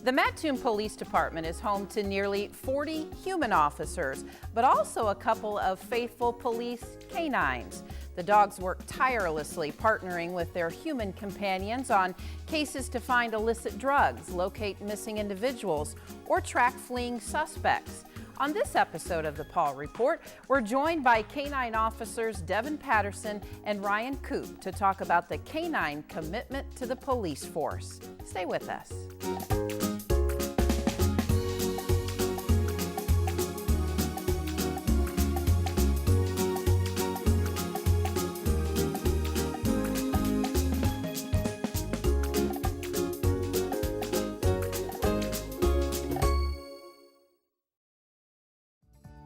The Mattoon Police Department is home to nearly 40 human officers, but also a couple of faithful police K-9s. The dogs work tirelessly, partnering with their human companions on cases to find illicit drugs, locate missing individuals, or track fleeing suspects. On this episode of the Paul Report, we're joined by K-9 officers Devin Patterson and Ryan Koop to talk about the K-9 commitment to the police force. Stay with us.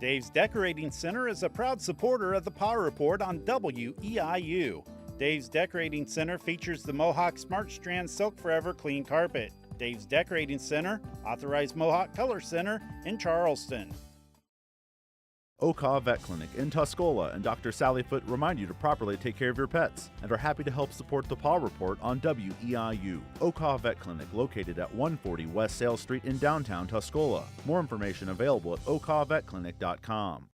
Dave's Decorating Center is a proud supporter of the Power Report on WEIU. Dave's Decorating Center features the Mohawk Smart Strand Silk Forever Clean Carpet. Dave's Decorating Center, authorized Mohawk Color Center in Charleston. Okaw Vet Clinic in Tuscola and Dr. Sally Foote remind you to properly take care of your pets and are happy to help support the Paw Report on WEIU. Okaw Vet Clinic located at 140 West Sale Street in downtown Tuscola. More information available at okawvetclinic.com.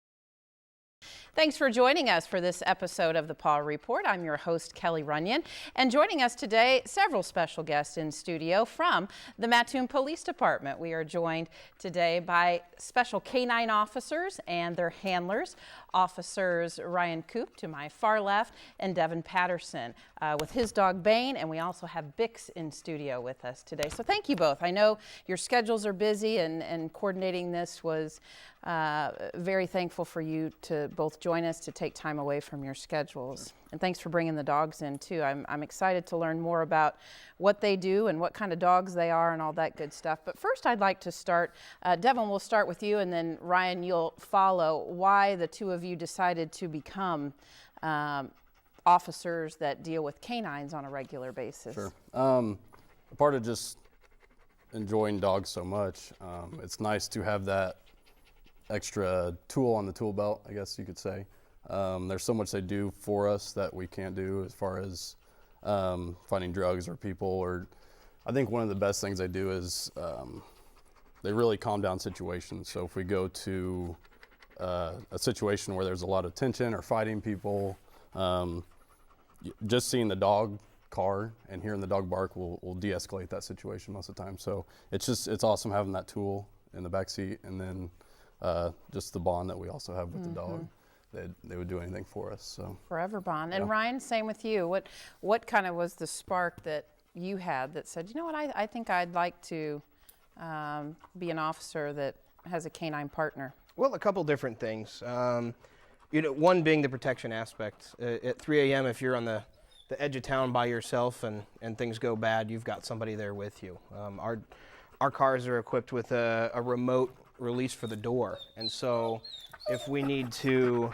Thanks for joining us for this episode of the Paw Report. I'm your host, Kelly Runyon, and joining us today, several special guests in studio from the Mattoon Police Department. We are joined today by special K-9 officers and their handlers, Officers Ryan Koop to my far left and Devin Patterson with his dog Bane, and we also have Bix in studio with us today. So thank you both. I know your schedules are busy, and coordinating this was very thankful for you to both join us, to take time away from your schedules. And thanks for bringing the dogs in too. I'm excited to learn more about what they do and what kind of dogs they are and all that good stuff. But first I'd like to start, Devin, we'll start with you, and then Ryan, you'll follow, why the two of you decided to become officers that deal with canines on a regular basis. Sure. A part of just enjoying dogs so much, it's nice to have that extra tool on the tool belt, I guess you could say. There's so much they do for us that we can't do as far as finding drugs or people. Or I think one of the best things they do is they really calm down situations. So if we go to a situation where there's a lot of tension or fighting people, just seeing the dog car and hearing the dog bark will de-escalate that situation most of the time. So it's awesome having that tool in the back seat, and then just the bond that we also have with the dog. They would do anything for us. So forever bond. Yeah. And Ryan, same with you. What kind of was the spark that you had that said, you know what, I think I'd like to be an officer that has a canine partner? Well, a couple different things. One being the protection aspect. At 3 a.m., if you're on the edge of town by yourself and things go bad, you've got somebody there with you. Our cars are equipped with a remote release for the door, and so if we need to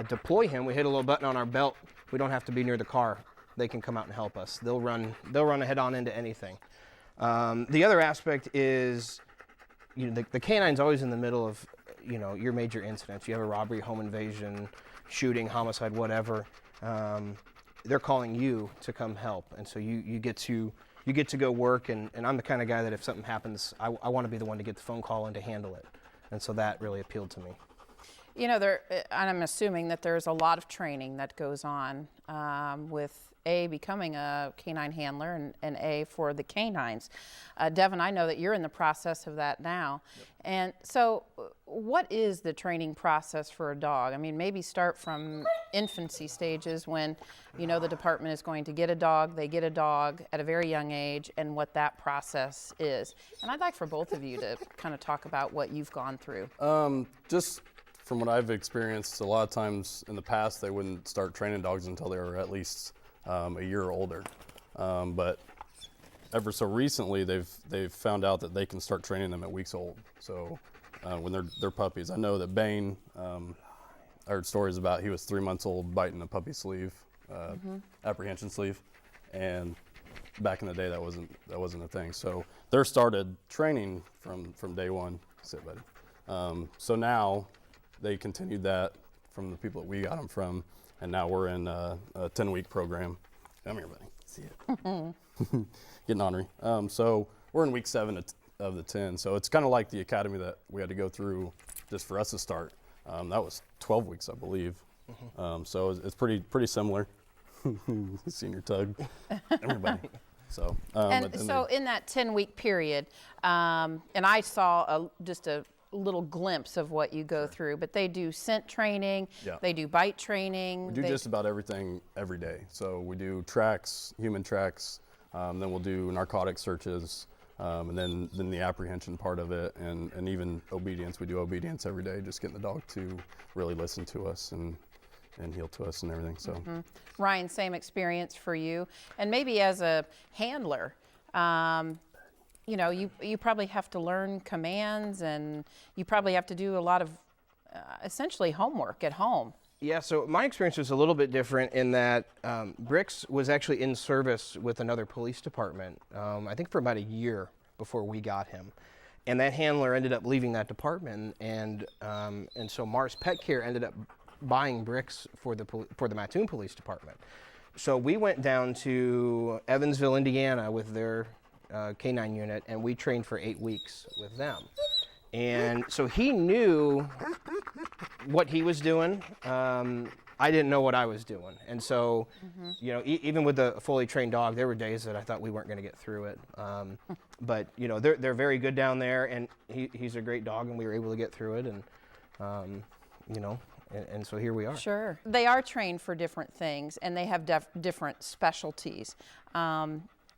deploy him, we hit a little button on our belt. We don't have to be near the car. They can come out and help us. They'll run head on into anything. The other aspect is, the canine's always in the middle of, your major incidents. You have a robbery, home invasion, shooting, homicide, whatever. They're calling you to come help, and so you get to go work. And I'm the kind of guy that if something happens, I want to be the one to get the phone call and to handle it. And so that really appealed to me. And I'm assuming that there's a lot of training that goes on with A, becoming a canine handler, and A, for the canines. Devin, I know that you're in the process of that now. Yep. And so what is the training process for a dog? I mean, maybe start from infancy stages when, the department is going to get a dog, they get a dog at a very young age, and what that process is. And I'd like for both of you to kind of talk about what you've gone through. Just from what I've experienced, a lot of times in the past, they wouldn't start training dogs until they were at least a year or older. But ever so recently, they've found out that they can start training them at weeks old. So when they're puppies, I know that Bane, I heard stories about he was 3 months old biting a puppy sleeve, apprehension sleeve, and back in the day that wasn't a thing. So they're started training from day one. Sit, buddy. So now they continued that from the people that we got them from, and now we're in a 10-week program. Come here, buddy. See it. Getting ornery. So we're in week 7 of the 10. So it's kind of like the academy that we had to go through just for us to start. That was 12 weeks, I believe. So it's pretty similar. Senior tug, everybody. So so in that 10-week period, and I saw just a little glimpse of what you go through, but they do scent training, they do bite training. We do just about everything every day. So we do tracks, human tracks, then we'll do narcotic searches, and then the apprehension part of it, and even obedience. We do obedience every day, just getting the dog to really listen to us and heel to us and everything. So Ryan, same experience for you, and maybe as a handler, you know, you probably have to learn commands, and you probably have to do a lot of essentially homework at home. Yeah, so my experience was a little bit different in that Brix was actually in service with another police department, I think for about a year before we got him. And that handler ended up leaving that department, and so Mars Pet Care ended up buying Brix for the Mattoon Police Department. So we went down to Evansville, Indiana with their K-9 unit, and we trained for 8 weeks with them. And so he knew what he was doing. I didn't know what I was doing. And so, you know, even with a fully trained dog, there were days that I thought we weren't going to get through it. But, you know, they're very good down there, and he's a great dog, and we were able to get through it. And, you know, and so here we are. Sure. They are trained for different things, and they have different specialties.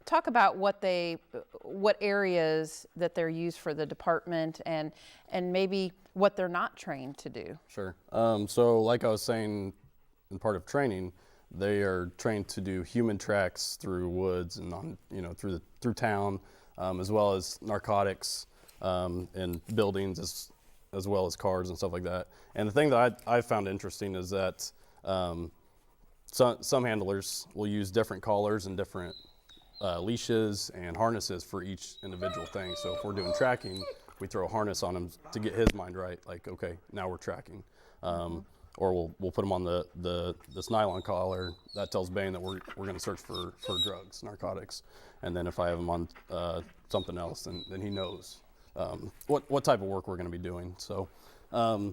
Talk about what areas that they're used for the department, and maybe what they're not trained to do. Sure. So like I was saying, in part of training, they are trained to do human tracks through woods and on, you know, through town, as well as narcotics and buildings, as well as cars and stuff like that. And the thing that I found interesting is that some handlers will use different collars and different leashes and harnesses for each individual thing. So if we're doing tracking, we throw a harness on him to get his mind right, like, okay, now we're tracking. Or we'll put him on this nylon collar that tells Bane that we're going to search for drugs, narcotics. And then if I have him on something else, then he knows what type of work we're going to be doing. So, but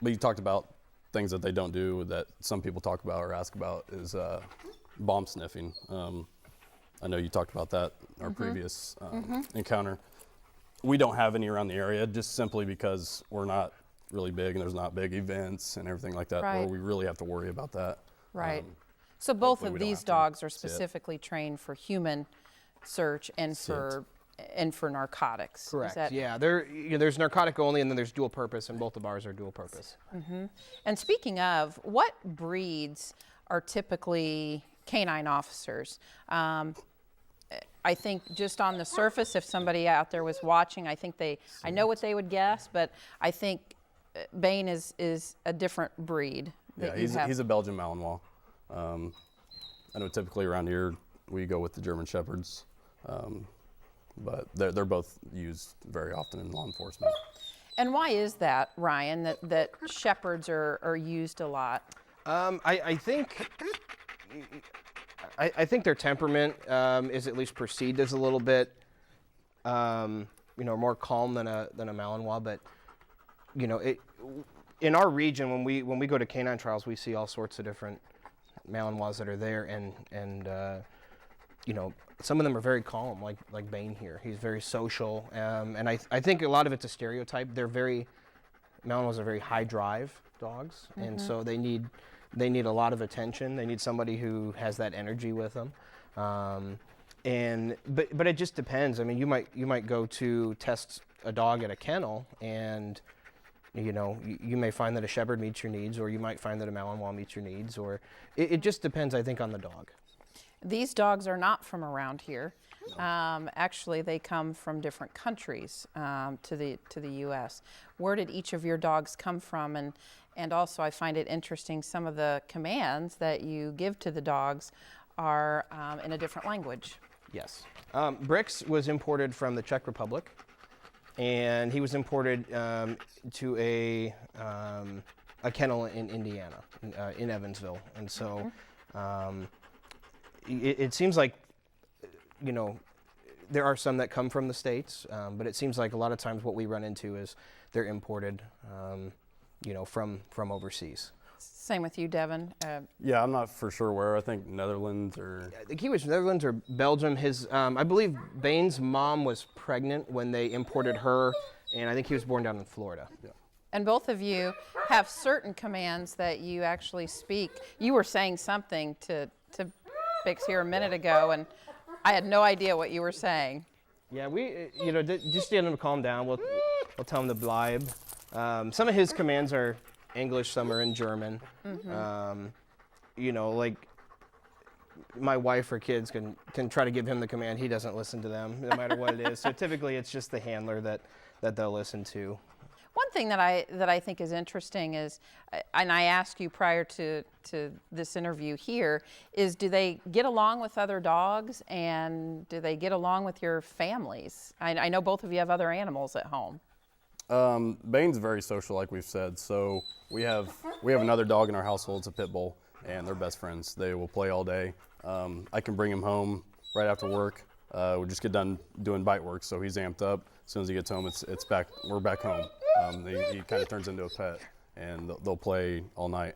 you talked about things that they don't do that some people talk about or ask about is bomb sniffing. I know you talked about that in our previous encounter. We don't have any around the area, just simply because we're not really big, and there's not big events and everything like that where we really have to worry about that. Right. So both of these dogs are specifically trained for human search and for narcotics. Correct. Yeah, there's narcotic only, and then there's dual purpose, and both of ours are dual purpose. And speaking of, what breeds are typically K-9 officers? I think just on the surface, if somebody out there was watching, I know what they would guess, but I think Bane is a different breed. Yeah, he's a Belgian Malinois. I know typically around here we go with the German Shepherds, but they're both used very often in law enforcement. And why is that, Ryan, that Shepherds are used a lot? I think their temperament is at least perceived as a little bit, more calm than a Malinois. But in our region, when we go to K-9 trials, we see all sorts of different Malinois that are there, and some of them are very calm, like Bane here. He's very social, and I think a lot of it's a stereotype. Malinois are very high drive dogs, and so they need a lot of attention. They need somebody who has that energy with them. But it just depends. I mean, you might go to test a dog at a kennel, and you may find that a Shepherd meets your needs, or you might find that a Malinois meets your needs, or it just depends, I think, on the dog. These dogs are not from around here. Actually, they come from different countries to the U.S. Where did each of your dogs come from? And also, I find it interesting, some of the commands that you give to the dogs are in a different language. Yes. Brix was imported from the Czech Republic, and he was imported to a kennel in Indiana, in Evansville. And so it seems like, There are some that come from the States, but it seems like a lot of times what we run into is they're imported, from overseas. Same with you, Devin. Yeah, I'm not for sure where. I think Netherlands or I think he was Netherlands or Belgium. I believe Bain's mom was pregnant when they imported her, and I think he was born down in Florida. yeah. And both of you have certain commands that you actually speak. You were saying something to Bix here a minute ago, and I had no idea what you were saying. Yeah, we, just to get him to calm down, we'll tell him to bleib. Some of his commands are English, some are in German. Like my wife or kids can try to give him the command. He doesn't listen to them, no matter what it is. So typically it's just the handler that they'll listen to. One thing that I think is interesting is, and I asked you prior to this interview here, is do they get along with other dogs, and do they get along with your families? I know both of you have other animals at home. Bain's very social, like we've said. So we have another dog in our household. It's a pit bull, and they're best friends. They will play all day. I can bring him home right after work. We just get done doing bite work, so he's amped up. As soon as he gets home, it's back. We're back home. He kind of turns into a pet, and they'll play all night.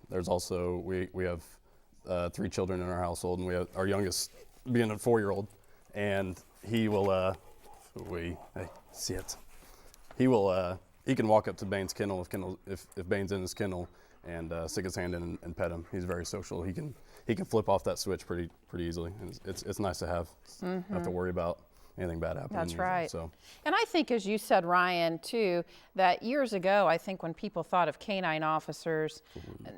There's also we have 3 children in our household, and we have our youngest being a 4-year-old, and he will he can walk up to Bain's kennel if Bain's in his kennel and stick his hand in and pet him. He's very social. He can flip off that switch pretty easily, and it's nice to have. Not have to worry about anything bad happening. That's right. So. And I think, as you said, Ryan, too, that years ago, I think when people thought of K-9 officers,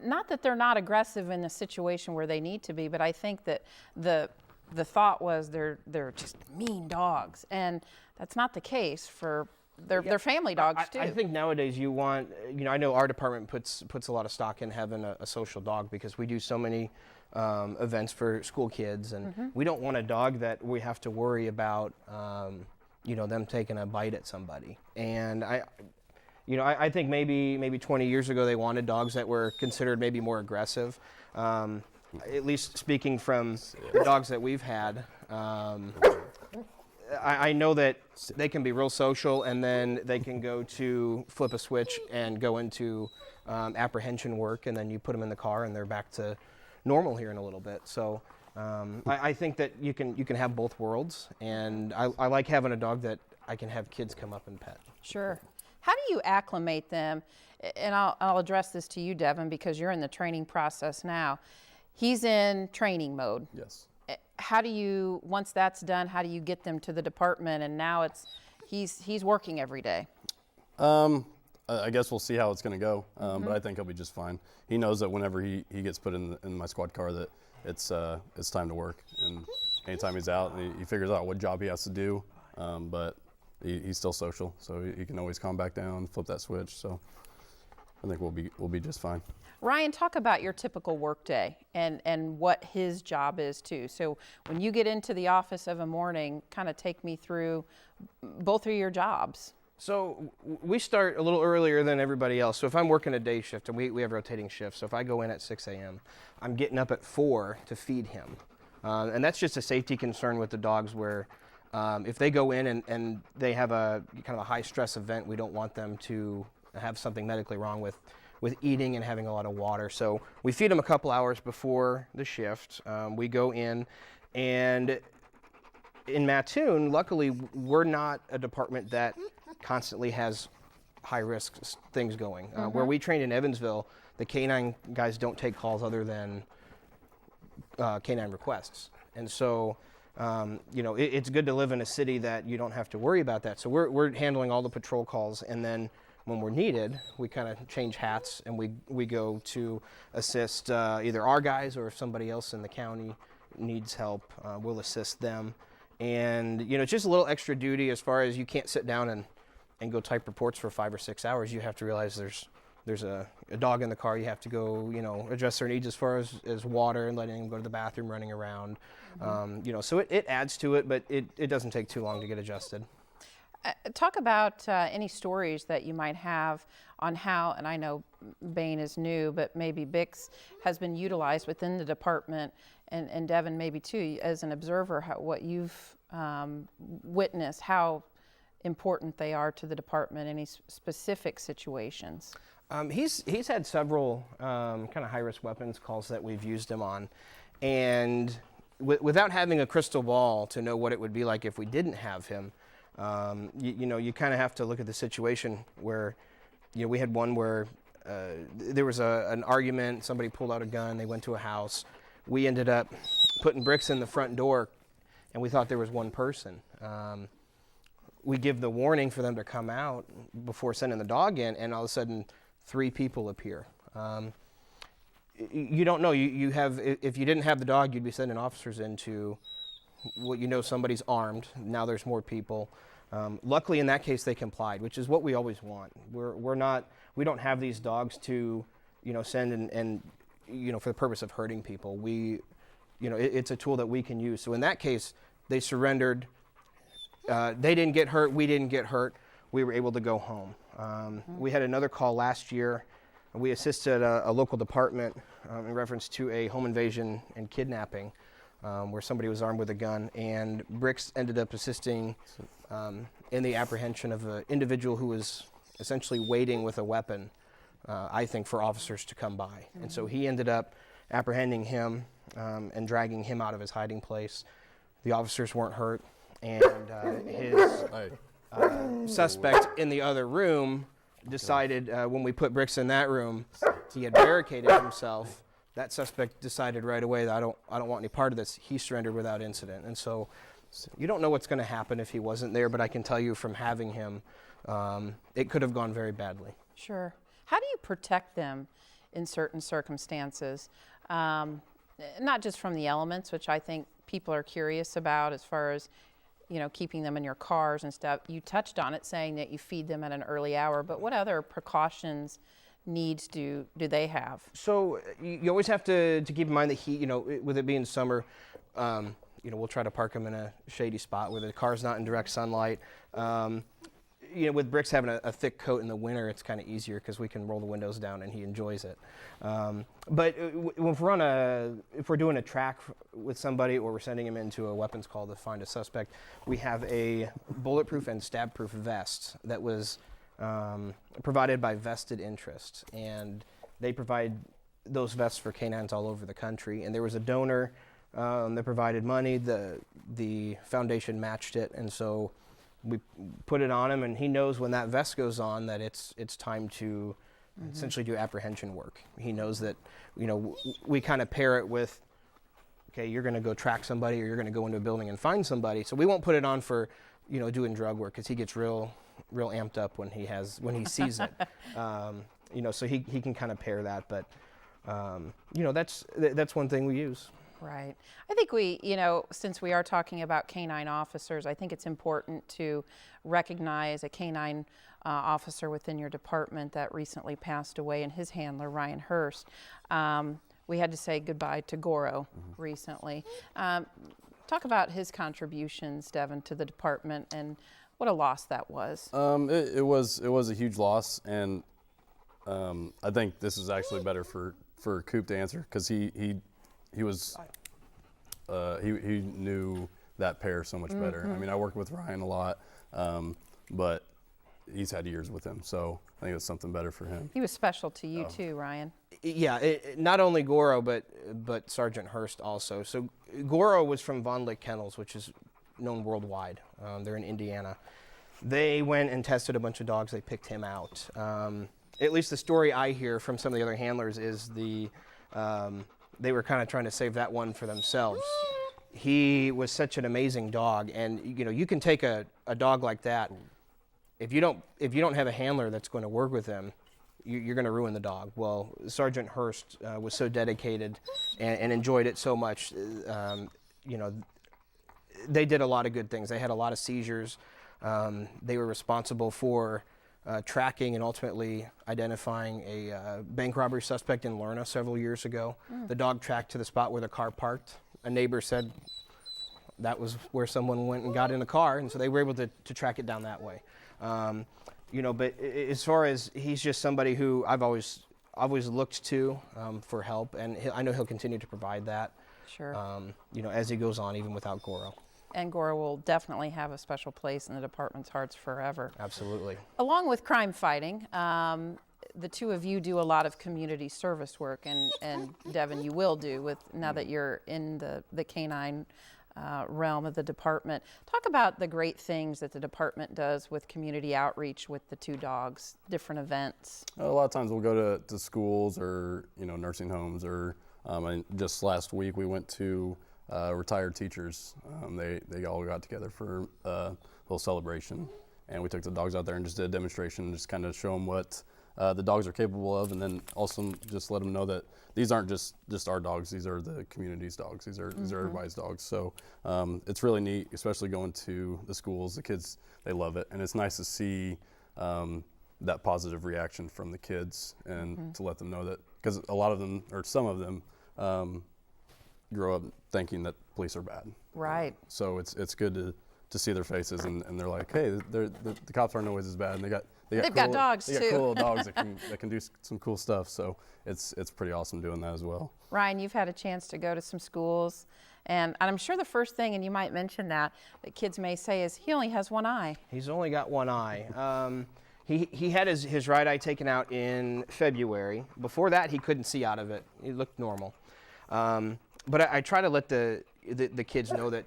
not that they're not aggressive in the situation where they need to be, but I think that the thought was they're just mean dogs, and that's not the case for their family dogs too. I think nowadays you want, I know our department puts a lot of stock in having a social dog, because we do so many events for school kids, and we don't want a dog that we have to worry about, them taking a bite at somebody. And I think maybe 20 years ago they wanted dogs that were considered maybe more aggressive. At least speaking from the dogs that we've had, I know that they can be real social, and then they can go to flip a switch and go into apprehension work, and then you put them in the car and they're back to normal here in a little bit. So I think that you can have both worlds, and I like having a dog that I can have kids come up and pet. Sure. How do you acclimate them? And I'll address this to you, Devin, because you're in the training process now. He's in training mode. Yes. How do you, once that's done, how do you get them to the department, and now he's working every day? I guess we'll see how it's going to go, but I think he'll be just fine. He knows that whenever he gets put in my squad car that it's time to work, and anytime he's out, he figures out what job he has to do, but he's still social, so he can always calm back down, flip that switch. So I think we'll be just fine. Ryan, talk about your typical work day and what his job is too. So when you get into the office of a morning, kind of take me through both of your jobs. So we start a little earlier than everybody else. So if I'm working a day shift, and we have rotating shifts, so if I go in at 6 a.m., I'm getting up at 4 to feed him. And that's just a safety concern with the dogs, where if they go in and they have a kind of a high stress event, we don't want them to have something medically wrong with eating and having a lot of water. So we feed them a couple hours before the shift. We go in, and in Mattoon, luckily, we're not a department that constantly has high-risk things going. Where we trained in Evansville, the K-9 guys don't take calls other than K-9 requests. And so, it's good to live in a city that you don't have to worry about that. So we're handling all the patrol calls, and then when we're needed, we kind of change hats, and we go to assist either our guys, or if somebody else in the county needs help, we'll assist them. And it's just a little extra duty as far as you can't sit down and go type reports for 5 or 6 hours. You have to realize there's a dog in the car. You have to go address their needs as far as water and letting them go to the bathroom, running around. So it adds to it, but it doesn't take too long to get adjusted. Talk about any stories that you might have on how, and I know Bain is new, but maybe Bix has been utilized within the department, and Devin maybe too, as an observer, what you've witness how important they are to the department, any specific situations? He's had several kind of high-risk weapons calls that we've used him on, and without having a crystal ball to know what it would be like if we didn't have him, you kind of have to look at the situation where, we had one where there was an argument, somebody pulled out a gun, they went to a house. We ended up putting bricks in the front door, and we thought there was one person. We give the warning for them to come out before sending the dog in, and all of a sudden 3 people appear. You don't know. You have, if you didn't have the dog, you'd be sending officers into what somebody's armed. Now there's more people. Luckily, in that case, they complied, which is what we always want. We don't have these dogs to, send and for the purpose of hurting people. It's a tool that we can use. So in that case, they surrendered. They didn't get hurt. We didn't get hurt. We were able to go home. We had another call last year. We assisted a local department in reference to a home invasion and kidnapping where somebody was armed with a gun, and Bricks ended up assisting in the apprehension of an individual who was essentially waiting with a weapon, I think, for officers to come by. And so he ended up apprehending him and dragging him out of his hiding place. The officers weren't hurt, and his suspect in the other room decided when we put Bricks in that room, he had barricaded himself. That suspect decided right away that I don't want any part of this. He surrendered without incident. And so you don't know what's going to happen if he wasn't there, but I can tell you from having him, it could have gone very badly. Sure. How do you protect them in certain circumstances? Not just from the elements, which I think people are curious about as far as keeping them in your cars and stuff. You touched on it, saying that you feed them at an early hour, but what other precautions, needs do they have? So you always have to keep in mind the heat, with it being summer, we'll try to park them in a shady spot where the car's not in direct sunlight. With Bricks having a thick coat in the winter, it's kind of easier because we can roll the windows down and he enjoys it. But if we're doing a track with somebody or we're sending him into a weapons call to find a suspect, we have a bulletproof and stab-proof vest that was provided by Vested Interest, and they provide those vests for K-9s all over the country. And there was a donor that provided money. The foundation matched it, and so we put it on him, and he knows when that vest goes on that it's time to essentially do apprehension work. He knows that, we kind of pair it with, okay, you're going to go track somebody or you're going to go into a building and find somebody. So we won't put it on for, doing drug work, because he gets real amped up when he sees it. So he can kind of pair that, but that's one thing we use. Right. I think we, since we are talking about K-9 officers, I think it's important to recognize a K-9 officer within your department that recently passed away, and his handler, Ryan Hurst. We had to say goodbye to Goro recently. Talk about his contributions, Devin, to the department, and what a loss that was. It was a huge loss, and I think this is actually better for Koop to answer, because he knew that pair so much better. I mean, I worked with Ryan a lot, but he's had years with him, so I think it's something better for him. He was special to you too, Ryan. Yeah, not only Goro, but Sergeant Hurst also. So Goro was from Von Lick Kennels, which is known worldwide. They're in Indiana. They went and tested a bunch of dogs. They picked him out. At least the story I hear from some of the other handlers is they were kind of trying to save that one for themselves. He was such an amazing dog, and you can take a dog like that. If you don't have a handler that's going to work with him, you're going to ruin the dog. Well, Sergeant Hurst was so dedicated and enjoyed it so much. They did a lot of good things. They had a lot of seizures. They were responsible for tracking and ultimately identifying a bank robbery suspect in Lerna several years ago. The dog tracked to the spot where the car parked. A neighbor said that was where someone went and got in the car, and so they were able to track it down that way. But as far as, he's just somebody who I've always looked to for help, and I know he'll continue to provide that. Sure. As he goes on, even without Goro. Gora will definitely have a special place in the department's hearts forever. Absolutely. Along with crime fighting, the two of you do a lot of community service work, and Devin, you will do with now that you're in the K-9 realm of the department. Talk about the great things that the department does with community outreach with the two dogs, different events. A lot of times we'll go to schools or nursing homes, or and just last week we went to retired teachers. They all got together for a little celebration, and we took the dogs out there and just did a demonstration, just kind of show them what the dogs are capable of, and then also just let them know that these aren't just our dogs. These are the community's dogs. These are everybody's dogs. So it's really neat, especially going to the schools. The kids, they love it, and it's nice to see that positive reaction from the kids, and to let them know that, because a lot of them, or some of them, grow up thinking that police are bad. Right. So it's good to see their faces, and they're like, hey, the cops aren't always as bad, and they've got dogs they too. got cool dogs that can do some cool stuff. So it's pretty awesome doing that as well. Ryan, you've had a chance to go to some schools, and I'm sure the first thing, and you might mention that kids may say, is he only has one eye. He's only got one eye. He had his right eye taken out in February. Before that, he couldn't see out of it. He looked normal. But I try to let the kids know that,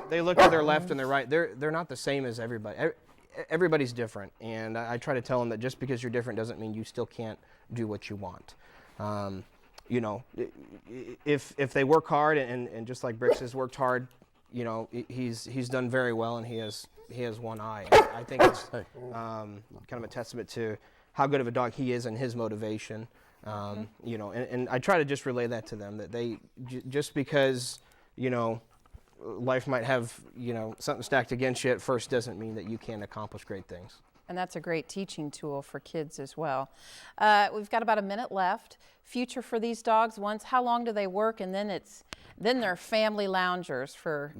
they look to their left and their right. They're not the same as everybody. Everybody's different, and I try to tell them that just because you're different doesn't mean you still can't do what you want. If they work hard, and just like Bricks has worked hard, he's done very well, and he has one eye. I think it's kind of a testament to how good of a dog he is and his motivation. And I try to just relay that to them, that they just because life might have something stacked against you at first doesn't mean that you can't accomplish great things. And that's a great teaching tool for kids as well. We've got about a minute left. Future for these dogs, how long do they work, and then they're family loungers for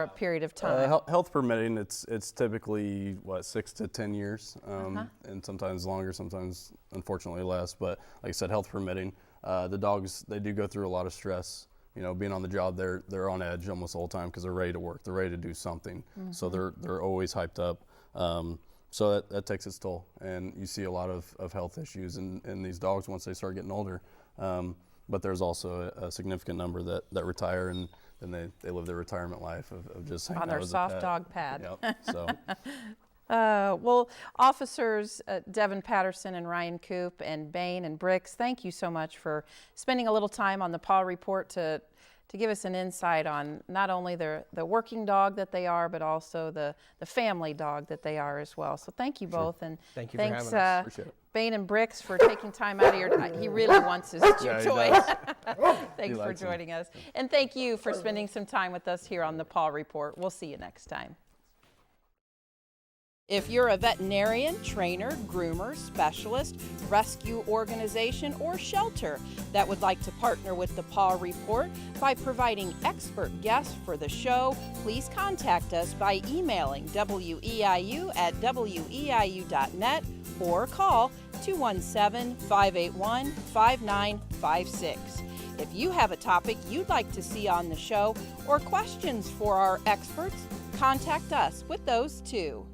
a period of time? Health permitting, it's typically 6 to 10 years, and sometimes longer, sometimes unfortunately less. But like I said, health permitting, the dogs, they do go through a lot of stress. Being on the job, they're on edge almost the whole time because they're ready to work. They're ready to do something. So they're always hyped up. So that takes its toll, and you see a lot of health issues in these dogs once they start getting older. But there's also a significant number that retire, and then they live their retirement life of just hanging on out their as a soft pet. dog pad. Yep. So. Well, officers Devin, Patterson, and Ryan Koop, and Bain and Bricks, thank you so much for spending a little time on the Paw Report to give us an insight on not only the working dog that they are, but also the family dog that they are as well. So thank you both, and Thank you thanks, for having us. Appreciate it. Bain and Bricks, for taking time out of your time. He really wants his toy. Thanks for joining us. And thank you for spending some time with us here on the Paw Report. We'll see you next time. If you're a veterinarian, trainer, groomer, specialist, rescue organization, or shelter that would like to partner with the Paw Report by providing expert guests for the show, please contact us by emailing weiu@weiu.net or call 217-581-5956. If you have a topic you'd like to see on the show or questions for our experts, contact us with those too.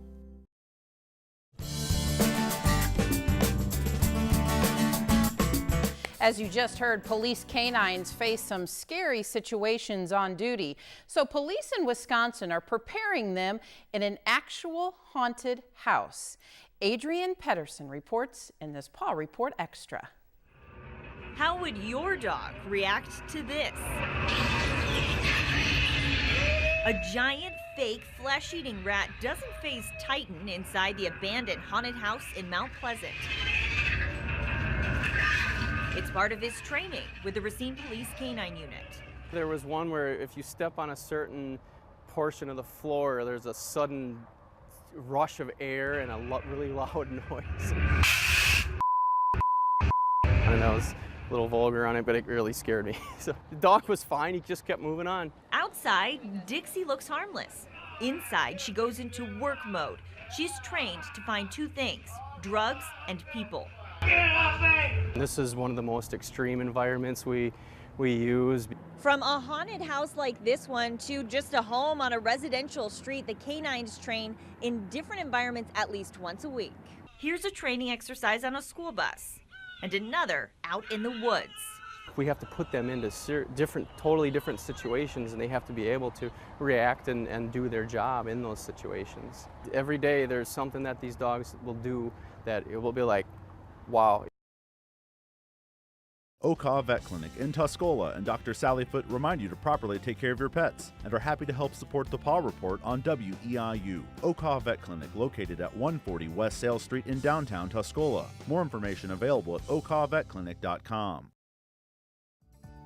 As you just heard, police canines face some scary situations on duty. So police in Wisconsin are preparing them in an actual haunted house. Adrienne Patterson reports in this Paw Report Extra. How would your dog react to this? A giant fake flesh-eating rat doesn't faze Titan inside the abandoned haunted house in Mount Pleasant. It's part of his training with the Racine Police K-9 unit. There was one where if you step on a certain portion of the floor, there's a sudden rush of air and a really loud noise. I know it's a little vulgar on it, but it really scared me. So the dog was fine, he just kept moving on. Outside, Dixie looks harmless. Inside, she goes into work mode. She's trained to find two things: drugs and people. This is one of the most extreme environments we WEIUs. From a haunted house like this one to just a home on a residential street, the K-9s train in different environments at least once a week. Here's a training exercise on a school bus and another out in the woods. We have to put them into totally different situations, and they have to be able to react and do their job in those situations. Every day there's something that these dogs will do that it will be like, wow. Okaw Vet Clinic in Tuscola and Dr. Sally Foote remind you to properly take care of your pets and are happy to help support the Paw Report on WEIU. Okaw Vet Clinic located at 140 West Sale Street in downtown Tuscola. More information available at okawvetclinic.com.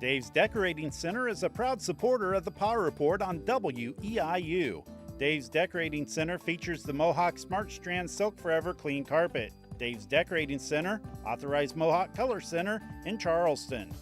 Dave's Decorating Center is a proud supporter of the Paw Report on WEIU. Dave's Decorating Center features the Mohawk Smart Strand Silk Forever Clean Carpet. Dave's Decorating Center, authorized Mohawk Color Center in Charleston.